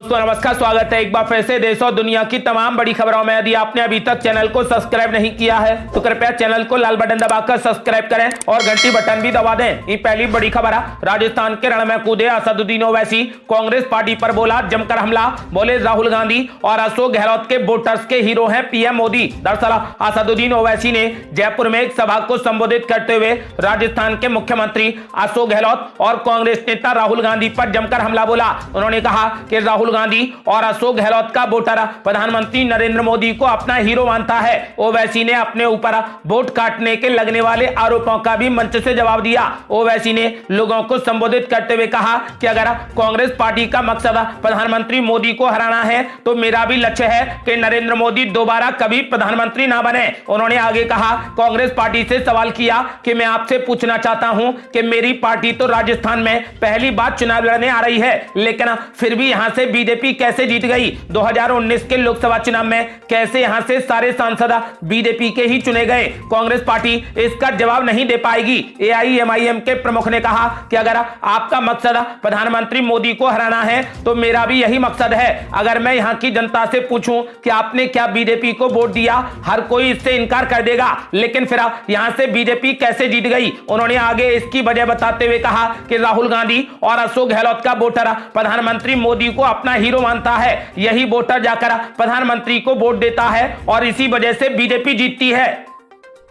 दोस्तों नमस्कार, स्वागत है एक बार फिर से देश और दुनिया की तमाम बड़ी खबरों में। यदि आपने अभी तक चैनल को सब्सक्राइब नहीं किया है तो कृपया चैनल को लाल बटन दबाकर सब्सक्राइब करें और घंटी बटन भी दबा दें। ये पहली बड़ी खबर है। राजस्थान के रण में कूदे असदुद्दीन ओवैसी, कांग्रेस पार्टी पर बोला जमकर हमला। बोले राहुल गांधी और अशोक गहलोत के वोटर्स के हीरो हैं पीएम मोदी। दरअसल असदुद्दीन ओवैसी ने जयपुर में एक सभा को संबोधित करते हुए राजस्थान के मुख्यमंत्री अशोक गहलोत और कांग्रेस नेता राहुल गांधी पर जमकर हमला बोला। उन्होंने कहा कि राहुल गांधी और अशोक गहलोत का वोटर प्रधानमंत्री नरेंद्र मोदी को अपना हीरो मानता है। ओवैसी ने अपने ऊपर वोट काटने के लगने वाले आरोपों का भी मंच से जवाब दिया। ओवैसी ने लोगों को संबोधित करते हुए कहा कि अगर कांग्रेस पार्टी का मकसद प्रधानमंत्री मोदी को हराना है तो मेरा भी लक्ष्य है कि नरेंद्र मोदी दोबारा कभी प्रधानमंत्री ना बने। उन्होंने आगे कहा, कांग्रेस पार्टी से सवाल किया कि मैं आपसे पूछना चाहता हूं कि मेरी पार्टी तो राजस्थान में पहली बार चुनाव लड़ने आ रही है, लेकिन फिर भी यहां से बीजेपी कैसे जीत गई? 2019 के लोकसभा चुनाव में कैसे यहां से सारे सांसद बीजेपी के ही चुने गए? कांग्रेस पार्टी इसका जवाब नहीं दे पाएगी। एआईएमआईएम के प्रमुख ने कहा कि अगर आपका मकसद प्रधानमंत्री मोदी को हराना है तो मेरा भी यही मकसद है। अगर मैं यहां की जनता से पूछूं कि आपने क्या बीजेपी को वोट दिया, हर कोई इससे इनकार कर देगा, लेकिन फिर यहां से बीजेपी कैसे जीत गई? उन्होंने आगे इसकी वजह बताते हुए कहा कि राहुल गांधी और अशोक गहलोत का वोटर प्रधानमंत्री मोदी को अपना हीरो मानता है। यही वोटर जाकर प्रधानमंत्री को वोट देता है और इसी वजह से बीजेपी जीतती है।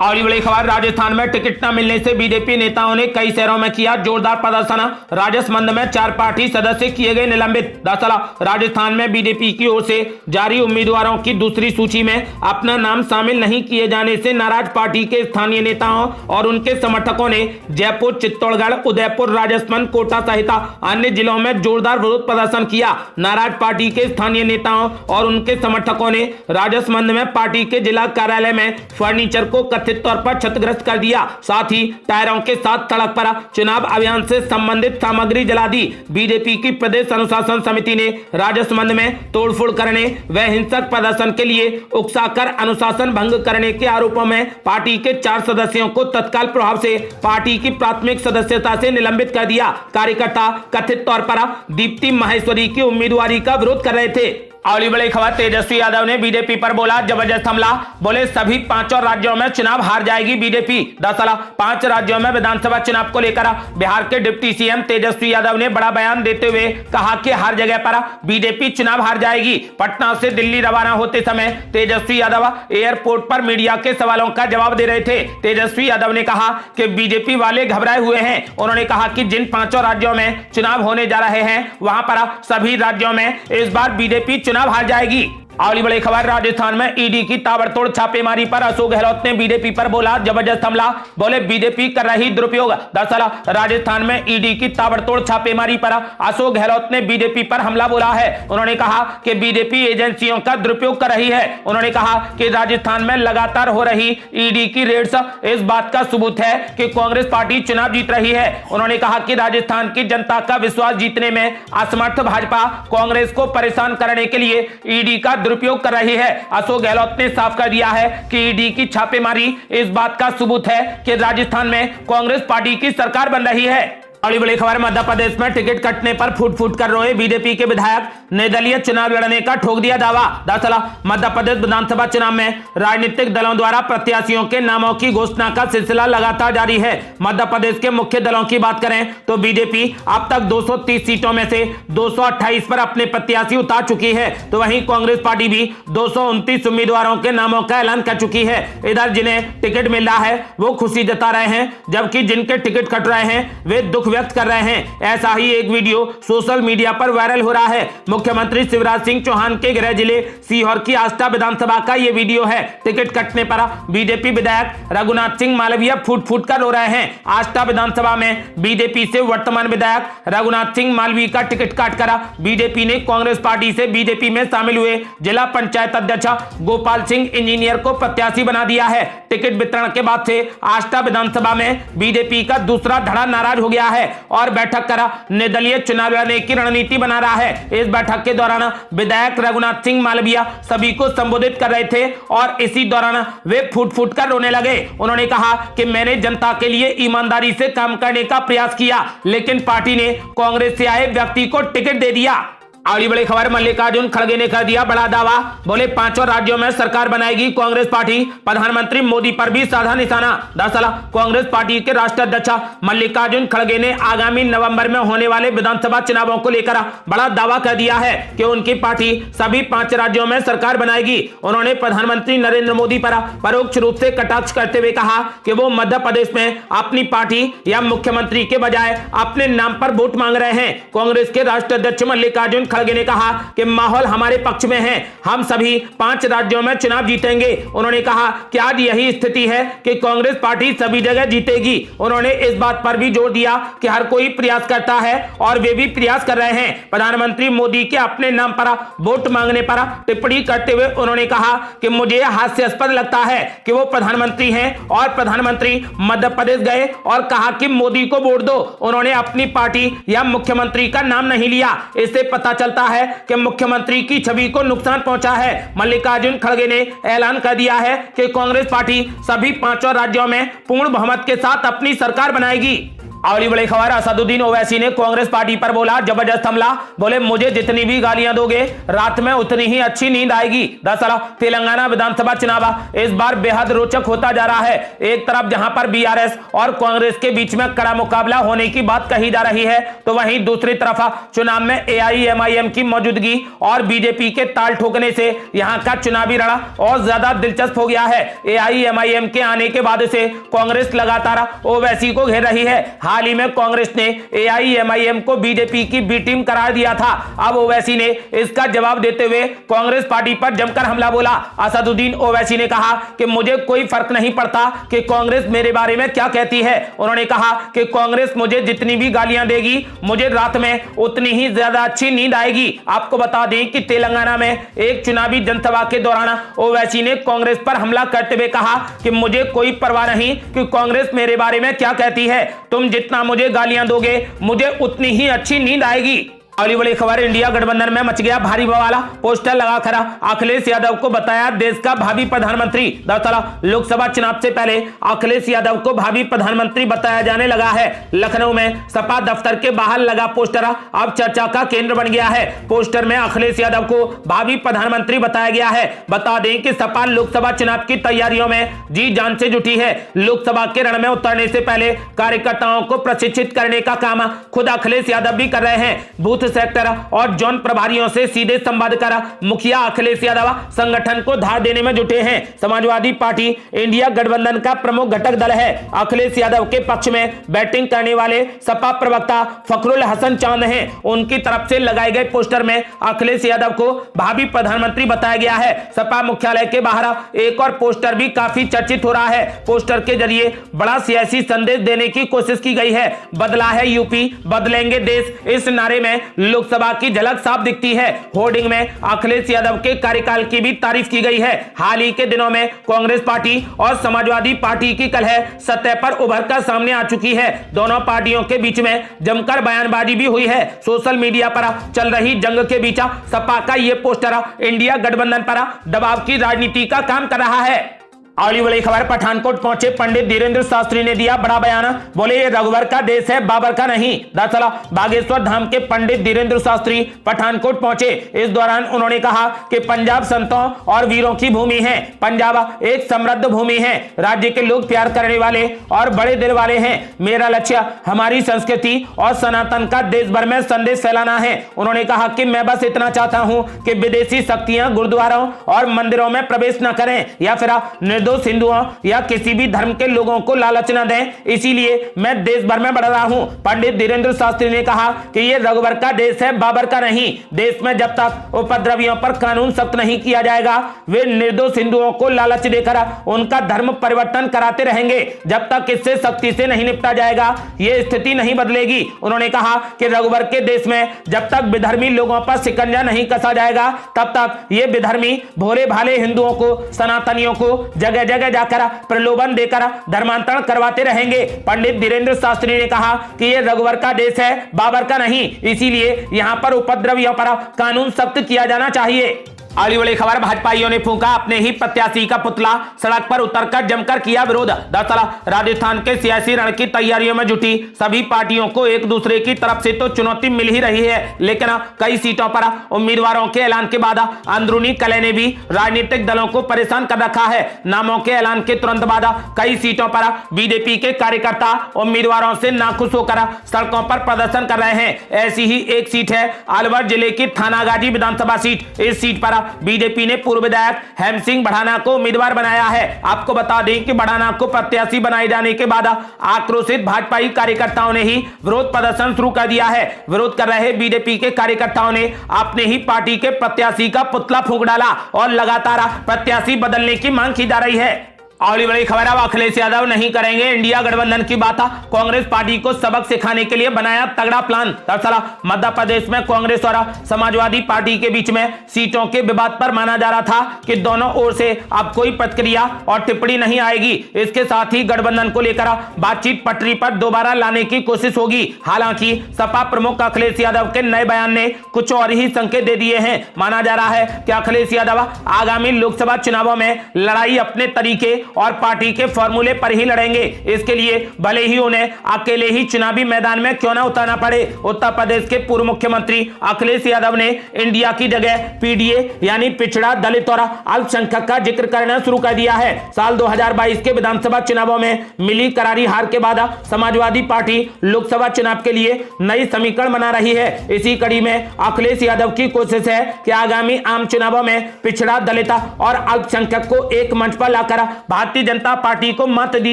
और बड़ी खबर, राजस्थान में टिकट न मिलने से बीजेपी नेताओं ने कई शहरों में किया जोरदार प्रदर्शन। राजसमंद में 4 पार्टी सदस्य किए गए निलंबित। दरअसल राजस्थान में बीजेपी की ओर से जारी उम्मीदवारों की दूसरी सूची में अपना नाम शामिल नहीं किए जाने से नाराज पार्टी के स्थानीय नेताओं और उनके समर्थकों ने जयपुर, चित्तौड़गढ़, उदयपुर, राजसमंद, कोटा सहित अन्य जिलों में जोरदार विरोध प्रदर्शन किया। नाराज पार्टी के स्थानीय नेताओं और उनके समर्थकों ने राजसमंद में पार्टी के जिला कार्यालय में फर्नीचर को कथित तौर पर क्षतिग्रस्त कर दिया। साथ ही टायरों के साथ सड़क पर चुनाव अभियान से संबंधित सामग्री जला दी। बीजेपी की प्रदेश अनुशासन समिति ने राजसमंद में तोड़फोड़ करने व हिंसक प्रदर्शन के लिए उकसाकर अनुशासन भंग करने के आरोपों में पार्टी के 4 सदस्यों को तत्काल प्रभाव से पार्टी की प्राथमिक सदस्यता से निलंबित कर दिया। कार्यकर्ता कथित तौर पर दीप्ति माहेश्वरी की उम्मीदवारी का विरोध कर रहे थे। अगली बड़ी खबर, तेजस्वी यादव ने बीजेपी पर बोला जबरदस्त हमला। बोले सभी 5 राज्यों में चुनाव हार जाएगी बीजेपी। दरअसल 5 राज्यों में विधानसभा चुनाव को लेकर बिहार के डिप्टी सीएम तेजस्वी यादव ने बड़ा बयान देते हुए कहा कि हर जगह पर बीजेपी चुनाव हार जाएगी। पटना से दिल्ली रवाना होते समय तेजस्वी यादव एयरपोर्ट पर मीडिया के सवालों का जवाब दे रहे थे। तेजस्वी यादव ने कहा कि बीजेपी वाले घबराए हुए हैं। उन्होंने कहा कि जिन 5 राज्यों में चुनाव होने जा रहे हैं वहां पर सभी राज्यों में इस बार बीजेपी चुनाव हार जाएगी। अगली बड़ी खबर, राजस्थान में ईडी की ताबड़तोड़ छापेमारी पर अशोक गहलोत ने बीजेपी पर बोला जबरदस्त हमला। बोले बीजेपी कर रही दुरुपयोग। दरअसल राजस्थान में ईडी की ताबड़तोड़ छापेमारी पर अशोक गहलोत ने बीजेपी पर हमला बोला है। उन्होंने कहा कि बीजेपी एजेंसियों का दुरुपयोग कर रही है। उन्होंने कहा कि राजस्थान में लगातार हो रही ईडी की रेड्स इस बात का सबूत है कि कांग्रेस पार्टी चुनाव जीत रही है। उन्होंने कहा कि राजस्थान की जनता का विश्वास जीतने में असमर्थ भाजपा कांग्रेस को परेशान करने के लिए ईडी का दुरुपयोग कर रही है। अशोक गहलोत ने साफ कर दिया है कि ईडी की छापेमारी इस बात का सबूत है कि राजस्थान में कांग्रेस पार्टी की सरकार बन रही है। अगली बड़ी खबर, मध्य प्रदेश में टिकट कटने पर फूट फूट कर रोए बीजेपी के विधायक, निर्दलीय चुनाव लड़ने का ठोक दिया दावा। दरअसल मध्य प्रदेश विधानसभा चुनाव में राजनीतिक दलों द्वारा प्रत्याशियों के नामों की घोषणा का सिलसिला लगातार जारी है। मध्य प्रदेश के मुख्य दलों की बात करें तो बीजेपी अब तक 230 सीटों में से 228 पर अपने प्रत्याशी उतार चुकी है, तो वहीं कांग्रेस पार्टी भी 229 उम्मीदवारों के नामों का ऐलान कर चुकी है। इधर जिन्हें टिकट मिल रहा है वो खुशी जता रहे हैं, जबकि जिनके टिकट कट रहे हैं वे दुख व्यक्त कर रहे हैं। ऐसा ही एक वीडियो सोशल मीडिया पर वायरल हो रहा है। मुख्यमंत्री शिवराज सिंह चौहान के गृह जिले सीहोर की आष्टा विधानसभा का यह वीडियो है। टिकट कटने पर बीजेपी विधायक रघुनाथ सिंह मालवीय फूट फूट कर रो रहे हैं। आष्टा विधानसभा में बीजेपी से वर्तमान विधायक रघुनाथ सिंह मालवीय का टिकट काटकर बीजेपी ने कांग्रेस पार्टी से बीजेपी में शामिल हुए जिला पंचायत अध्यक्ष गोपाल सिंह इंजीनियर को प्रत्याशी बना दिया है। टिकट वितरण के बाद से आष्टा विधानसभा में बीजेपी का दूसरा धड़ा नाराज हो गया है और बैठक कर निर्दलीय चुनाव लड़ने की रणनीति बना रहा है। इस बैठक के दौरान विधायक रघुनाथ सिंह मालवीय सभी को संबोधित कर रहे थे और इसी दौरान वे फूट फूट कर रोने लगे। उन्होंने कहा कि मैंने जनता के लिए ईमानदारी से काम करने का प्रयास किया, लेकिन पार्टी ने कांग्रेस से आए व्यक्ति को टिकट दे दिया। अगली बड़ी खबर, मल्लिकार्जुन खड़गे ने कर दिया बड़ा दावा, बोले 5 राज्यों में सरकार बनाएगी कांग्रेस पार्टी, प्रधानमंत्री मोदी पर भी साधा निशाना। दरअसल कांग्रेस पार्टी के राष्ट्रीय अध्यक्ष मल्लिकार्जुन खड़गे ने आगामी नवंबर में होने वाले विधानसभा चुनावों को लेकर बड़ा दावा कर दिया है कि उनकी पार्टी सभी 5 राज्यों में सरकार बनाएगी। उन्होंने प्रधानमंत्री नरेंद्र मोदी पर परोक्ष रूप से कटाक्ष करते हुए कहा कि वो मध्य प्रदेश में अपनी पार्टी या मुख्यमंत्री के बजाय अपने नाम पर वोट मांग रहे हैं। कांग्रेस के राष्ट्रीय अध्यक्ष मल्लिकार्जुन खड़गे ने कहा कि माहौल हमारे पक्ष में है, हम सभी 5 राज्यों में चुनाव जीतेंगे। उन्होंने कहा कि आज यही स्थिति है कि कांग्रेस पार्टी सभी जगह जीतेगी। उन्होंने इस बात पर भी जोर दिया कि हर कोई प्रयास करता है और वे भी प्रयास कर रहे हैं। प्रधानमंत्री मोदी के अपने नाम पर वोट मांगने पर टिप्पणी करते हुए उन्होंने कहा कि मुझे हास्यास्पद लगता है कि वो प्रधानमंत्री हैं और प्रधानमंत्री मध्य प्रदेश गए और कहा कि मोदी को वोट दो। उन्होंने अपनी पार्टी या मुख्यमंत्री का नाम नहीं लिया। इससे पता चलता है कि मुख्यमंत्री की छवि को नुकसान पहुंचा है। मल्लिकार्जुन खड़गे ने ऐलान कर दिया है कि कांग्रेस पार्टी सभी 5 राज्यों में पूर्ण बहुमत के साथ अपनी सरकार बनाएगी। अगली बड़ी खबर, असदुद्दीन ओवैसी ने कांग्रेस पार्टी पर बोला जबरदस्त हमला, बोले मुझे जितनी भी गालियां दोगे रात में उतनी ही अच्छी नींद आएगी। दरअसल तेलंगाना विधानसभा चुनाव इस बार बेहद रोचक होता जा रहा है। एक तरफ जहां पर बीआरएस और कांग्रेस के बीच में कड़ा मुकाबला होने की बात कही जा रही है, तो वहीं दूसरी तरफ चुनाव में एआईएमआईएम की मौजूदगी और बीजेपी के ताल ठोकने से यहां का चुनावी रणा और ज्यादा दिलचस्प हो गया है। एआईएमआईएम के आने के बाद से कांग्रेस लगातार ओवैसी को घेर रही है। हाल ही में कांग्रेस ने एआईएमआईएम को बीजेपी की बी टीम करार दिया था। अब ओवैसी ने इसका जवाब देते हुए कांग्रेस पार्टी पर जमकर हमला बोला। असदुद्दीन ओवैसी ने कहा कि मुझे कोई फर्क नहीं पड़ता कि कांग्रेस मेरे बारे में क्या कहती है। उन्होंने कहा कि कांग्रेस मुझे जितनी भी गालियां देगी मुझे रात में उतनी ही ज्यादा अच्छी नींद आएगी। आपको बता दें कि तेलंगाना में एक चुनावी जनसभा के दौरान ओवैसी ने कांग्रेस पर हमला करते हुए कहा कि मुझे कोई परवाह नहीं कि कांग्रेस मेरे बारे में क्या कहती है, तुम जितना मुझे गालियां दोगे मुझे उतनी ही अच्छी नींद आएगी। अगली बड़ी खबर, इंडिया गठबंधन में मच गया भारी बवाल, पोस्टर लगाकर अखिलेश यादव को बताया देश का भावी प्रधानमंत्री। दरअसल लोकसभा चुनाव से पहले अखिलेश यादव को भावी प्रधानमंत्री बताया जाने लगा है। लखनऊ में सपा दफ्तर के बाहर लगा पोस्टर अब चर्चा का केंद्र बन गया है। पोस्टर में अखिलेश यादव को भावी प्रधानमंत्री बताया गया है। बता दें कि सपा लोकसभा चुनाव की तैयारियों में जी जान से जुटी है। लोकसभा के रण में उतरने से पहले कार्यकर्ताओं को प्रशिक्षित करने का काम खुद अखिलेश यादव भी कर रहे हैं। बूथ सेक्टर और जोन प्रभारियों से सीधे संवाद कर मुखिया अखिलेश यादव संगठन को धार देने में जुटे हैं। समाजवादी पार्टी इंडिया गठबंधन का प्रमुख घटक दल है। अखिलेश यादव के पक्ष में बैटिंग करने वाले सपा प्रवक्ता फखरुल हसन चांद हैं। उनकी तरफ से लगाए गए पोस्टर में अखिलेश यादव को भावी प्रधानमंत्री बताया गया है। सपा मुख्यालय के बाहर एक और पोस्टर भी काफी चर्चित हो रहा है। पोस्टर के जरिए बड़ा सियासी संदेश देने की कोशिश की गई है। बदला है यूपी, बदलेंगे देश, इस नारे में लोकसभा की झलक साफ दिखती है। होर्डिंग में अखिलेश यादव के कार्यकाल की भी तारीफ की गई है। हाल ही के दिनों में कांग्रेस पार्टी और समाजवादी पार्टी की कलह सतह पर उभर कर सामने आ चुकी है। दोनों पार्टियों के बीच में जमकर बयानबाजी भी हुई है। सोशल मीडिया पर चल रही जंग के बीच सपा का यह पोस्टर इंडिया गठबंधन पर दबाव की राजनीति का काम कर रहा है। अगली बड़ी खबर, पठानकोट पहुंचे पंडित धीरेन्द्र शास्त्री ने दिया बड़ा बयान, बोले ये रघुवर का देश है, बाबर का नहीं। दरअसल बागेश्वर धाम के पंडित धीरेन्द्र शास्त्री पठानकोट पहुंचे। इस दौरान उन्होंने कहा कि पंजाब संतों और वीरों की भूमि है। पंजाब एक समृद्ध भूमि है। राज्य के लोग प्यार करने वाले और बड़े दिल वाले हैं। मेरा लक्ष्य हमारी संस्कृति और सनातन का देश भर में संदेश फैलाना है। उन्होंने कहा कि मैं बस इतना चाहता हूं कि विदेशी शक्तियां गुरुद्वारों और मंदिरों में प्रवेश न करें या फिर निर्दोष हिंदुओं या किसी भी धर्म के लोगों को लालच न दें, इसीलिए मैं देश भर में बढ़ रहा हूं। पंडित धीरेन्द्र शास्त्री ने कहा कि ये रघुवर का देश है, बाबर का नहीं। देश में जब तक उपद्रवियों पर कानून सख्त नहीं किया जाएगा, वे निर्दोष हिंदुओं को लालच देकर उनका धर्म परिवर्तन कराते रहेंगे। जब तक इससे सख्ती से नहीं निपटा जाएगा, ये स्थिति नहीं बदलेगी। उन्होंने कहा कि रघुवर के देश में जब तक विधर्मी लोगों पर शिकंजा नहीं कसा जाएगा, तब तक ये विधर्मी भोले भाले हिंदुओं को, सनातनियों को जगह जगह जाकर प्रलोभन देकर धर्मांतरण करवाते रहेंगे। पंडित धीरेन्द्र शास्त्री ने कहा कि यह रघुवर का देश है, बाबर का नहीं, इसीलिए यहां पर उपद्रवियों पर कानून सख्त किया जाना चाहिए। अगली बड़ी खबर, भाजपाइयों ने फूंका अपने ही प्रत्याशी का पुतला, सड़क पर उतरकर जमकर किया विरोध। दरअसल राजस्थान के सियासी रण की तैयारियों में जुटी सभी पार्टियों को एक दूसरे की तरफ से तो चुनौती मिल ही रही है, लेकिन कई सीटों पर उम्मीदवारों के ऐलान के बाद अंदरूनी कलह ने भी राजनीतिक दलों को परेशान कर रखा है। नामों के ऐलान के तुरंत बाद कई सीटों पर बीजेपी के कार्यकर्ता उम्मीदवारों से नाखुश होकर सड़कों पर प्रदर्शन कर रहे हैं। ऐसी ही एक सीट है अलवर जिले की थानागाजी विधानसभा सीट। इस सीट पर बीजेपी ने पूर्व विधायक हेम सिंह बढ़ाना को उम्मीदवार बनाया है। आपको बता दें कि बढ़ाना को प्रत्याशी बनाए जाने के बाद आक्रोशित भाजपाई कार्यकर्ताओं ने ही विरोध प्रदर्शन शुरू कर दिया है। विरोध कर रहे बीजेपी के कार्यकर्ताओं ने अपने ही पार्टी के प्रत्याशी का पुतला फूंक डाला और लगातार प्रत्याशी बदलने की मांग की जा रही है। अगली बड़ी खबर, अब अखिलेश यादव नहीं करेंगे इंडिया गठबंधन की बात। कांग्रेस पार्टी को सबक सिखाने के लिए बनाया तगड़ा प्लान। दरअसल मध्य प्रदेश में कांग्रेस और समाजवादी पार्टी के बीच में सीटों के विवाद पर माना जा रहा था कि दोनों ओर से अब कोई प्रतिक्रिया और टिप्पणी नहीं आएगी। इसके साथ ही गठबंधन को लेकर बातचीत पटरी पर दोबारा लाने की कोशिश होगी। हालांकि सपा प्रमुख अखिलेश यादव के नए बयान ने कुछ और ही संकेत दे दिए हैं। माना जा रहा है कि अखिलेश यादव आगामी लोकसभा चुनावों में लड़ाई अपने तरीके और पार्टी के फॉर्मूले पर ही लड़ेंगे। इसके लिए भले ही उन्हें अकेले ही चुनावी मैदान में क्यों ना उतरना पड़े। उत्तर प्रदेश के पूर्व मुख्यमंत्री अखिलेश यादव ने इंडिया की जगह पीडीए यानी पिछड़ा, दलित और अल्पसंख्यक का जिक्र करना शुरू कर दिया है। साल 2022 के विधानसभा चुनावों में मिली करारी हार के बाद समाजवादी पार्टी लोकसभा चुनाव के लिए नई समीकरण बना रही है। इसी कड़ी में अखिलेश यादव की कोशिश है कि आगामी आम चुनावों में पिछड़ा, दलित और अल्पसंख्यक को एक मंच पर लाकर भारतीय जनता पार्टी को मत दी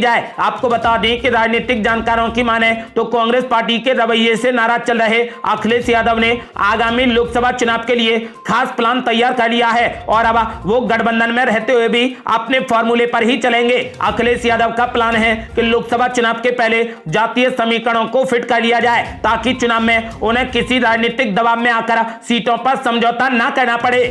जाए। आपको बता दें कि राजनीतिक जानकारों की माने तो कांग्रेस पार्टी के रवैये से नाराज चल रहे अखिलेश यादव ने आगामी लोकसभा चुनाव के लिए खास प्लान तैयार कर लिया है और अब वो गठबंधन में रहते हुए भी अपने फॉर्मूले पर ही चलेंगे। अखिलेश यादव का प्लान है कि लोकसभा चुनाव के पहले जातीय समीकरणों को फिट कर लिया जाए ताकि चुनाव में उन्हें किसी राजनीतिक दबाव में आकर सीटों पर समझौता न करना पड़े।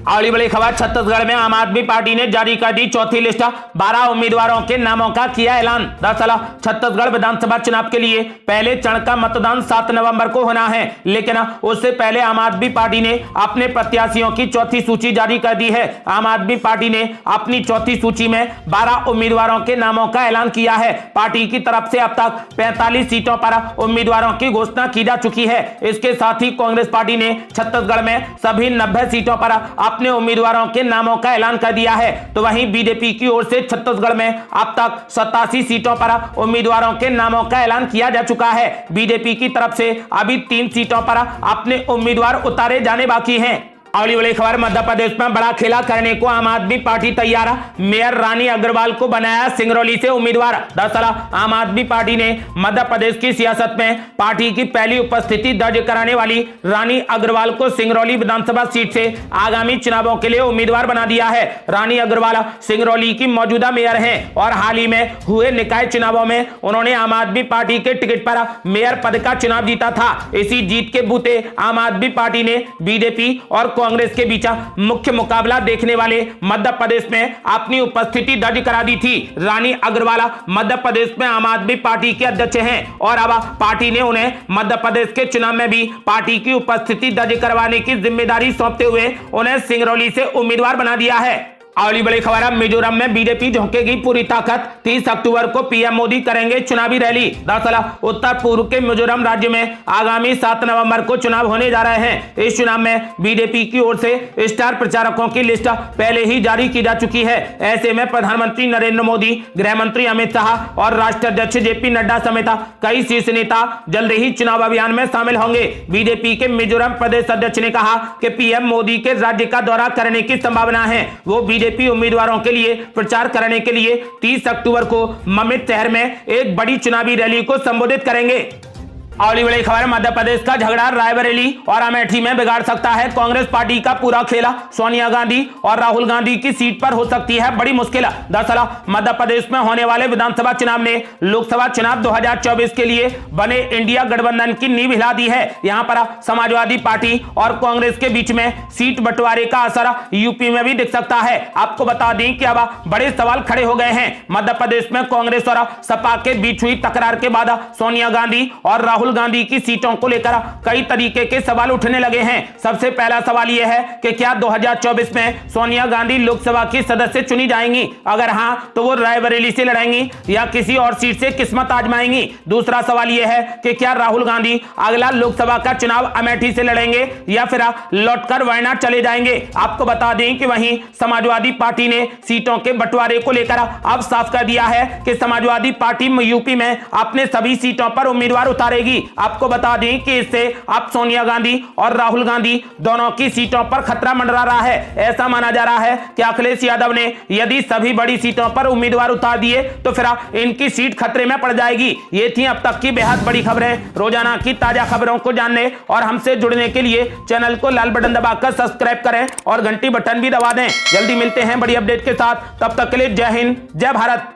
अगली बड़ी खबर, छत्तीसगढ़ में आम आदमी पार्टी ने जारी कर दी चौथी लिस्ट। 12 उम्मीदवारों के नामों का किया ऐलान। दरअसल छत्तीसगढ़ विधानसभा चुनाव के लिए पहले चरण का मतदान 7 नवंबर को होना है, लेकिन उससे पहले आम आदमी पार्टी ने अपने प्रत्याशियों की चौथी सूची जारी कर दी है। आम आदमी पार्टी ने अपनी चौथी सूची में 12 उम्मीदवारों के नामों का ऐलान किया है। पार्टी की तरफ से अब तक 45 सीटों पर उम्मीदवारों की घोषणा की जा चुकी है। इसके साथ ही कांग्रेस पार्टी ने छत्तीसगढ़ में सभी 90 सीटों पर अपने उम्मीदवारों के नामों का ऐलान कर दिया है। तो वहीं बीजेपी की ओर से छत्तीसगढ़ में अब तक 87 सीटों पर उम्मीदवारों के नामों का ऐलान किया जा चुका है। बीजेपी की तरफ से अभी 3 सीटों पर अपने उम्मीदवार उतारे जाने बाकी हैं। अगली बड़ी खबर, मध्य प्रदेश में बड़ा खेला करने को आम आदमी पार्टी तैयार। मेयर रानी अग्रवाल को बनाया सिंगरौली से उम्मीदवार। दरअसल आम आदमी पार्टी ने मध्य प्रदेश की सियासत में पार्टी की पहली उपस्थिति दर्ज कराने वाली रानी अग्रवाल को सिंगरौली विधानसभा सीट से आगामी चुनावों के लिए उम्मीदवार बना दिया है। रानी अग्रवाल सिंगरौली की मौजूदा मेयर है और हाल ही में हुए निकाय चुनावों में उन्होंने आम आदमी पार्टी के टिकट पर मेयर पद का चुनाव जीता था। इसी जीत के बूते आम आदमी पार्टी ने बीजेपी और कांग्रेस के बीच मुख्य मुकाबला देखने वाले मध्य प्रदेश में अपनी उपस्थिति दर्ज करा दी थी। रानी अग्रवाल मध्य प्रदेश में आम आदमी पार्टी के अध्यक्ष हैं और अब पार्टी ने उन्हें मध्य प्रदेश के चुनाव में भी पार्टी की उपस्थिति दर्ज करवाने की जिम्मेदारी सौंपते हुए उन्हें सिंगरौली से उम्मीदवार बना दिया है। अगली बड़ी खबर है, मिजोरम में बीजेपी झोंकेगी पूरी ताकत। 30 अक्टूबर को पीएम मोदी करेंगे चुनावी रैली। दरअसल उत्तर पूर्व के मिजोरम राज्य में आगामी 7 नवंबर को चुनाव होने जा रहे हैं। इस चुनाव में बीजेपी की ओर से स्टार प्रचारकों की लिस्ट पहले ही जारी की जा चुकी है। ऐसे में प्रधानमंत्री नरेंद्र मोदी, गृह मंत्री अमित शाह और राष्ट्रीय अध्यक्ष जेपी नड्डा समेत कई शीर्ष नेता जल्द ही चुनाव अभियान में शामिल होंगे। बीजेपी के मिजोरम प्रदेश अध्यक्ष ने कहा कि पीएम मोदी के राज्य का दौरा करने की संभावना है। वो बीजेपी उम्मीदवारों के लिए प्रचार करने के लिए 30 अक्टूबर को ममित शहर में एक बड़ी चुनावी रैली को संबोधित करेंगे। अगली बड़ी खबर, मध्य प्रदेश का झगड़ा रायबरेली और अमेठी में बिगाड़ सकता है कांग्रेस पार्टी का पूरा खेला। सोनिया गांधी और राहुल गांधी की सीट पर हो सकती है बड़ी मुश्किल। दरअसल मध्य प्रदेश में होने वाले विधानसभा चुनाव ने लोकसभा चुनाव 2024 के लिए बने इंडिया गठबंधन की नींव हिला दी है। यहां पर समाजवादी पार्टी और कांग्रेस के बीच में सीट बंटवारे का असर यूपी में भी दिख सकता है। आपको बता दें कि अब बड़े सवाल खड़े हो गए हैं। मध्य प्रदेश में कांग्रेस और सपा के बीच हुई तकरार के बाद सोनिया गांधी और राहुल राहुल गांधी की सीटों को लेकर कई तरीके के सवाल उठने लगे हैं। सबसे पहला सवाल यह है कि क्या 2024 में सोनिया गांधी लोकसभा की सदस्य चुनी जाएंगी? अगर हां तो वो रायबरेली से लड़ेंगी या किसी और सीट से किस्मत आजमाएंगी। दूसरा सवाल यह है कि क्या राहुल गांधी अगला लोकसभा का चुनाव अमेठी से लड़ेंगे या फिर लौटकर वायनाड चले जाएंगे। आपको बता दें कि वहीं समाजवादी पार्टी ने सीटों के बंटवारे को लेकर अब साफ कर दिया है कि समाजवादी पार्टी यूपी में अपने सभी सीटों पर उम्मीदवार उतारेगी। आपको बता दें कि इससे अब सोनिया गांधी और राहुल गांधी दोनों की सीटों पर खतरा मंडरा रहा है। ऐसा माना जा रहा है कि अखिलेश यादव ने यदि सभी बड़ी सीटों पर उम्मीदवार उतार दिए तो फिर इनकी सीट खतरे में पड़ जाएगी। ये थी अब तक की बेहद बड़ी खबरें। रोजाना की ताजा खबरों को जानने और हमसे जुड़ने के लिए चैनल को लाल बटन दबाकर सब्सक्राइब करें और घंटी बटन भी दबा दें। जल्दी मिलते हैं बड़ी अपडेट के साथ, तब तक के लिए जय हिंद, जय भारत।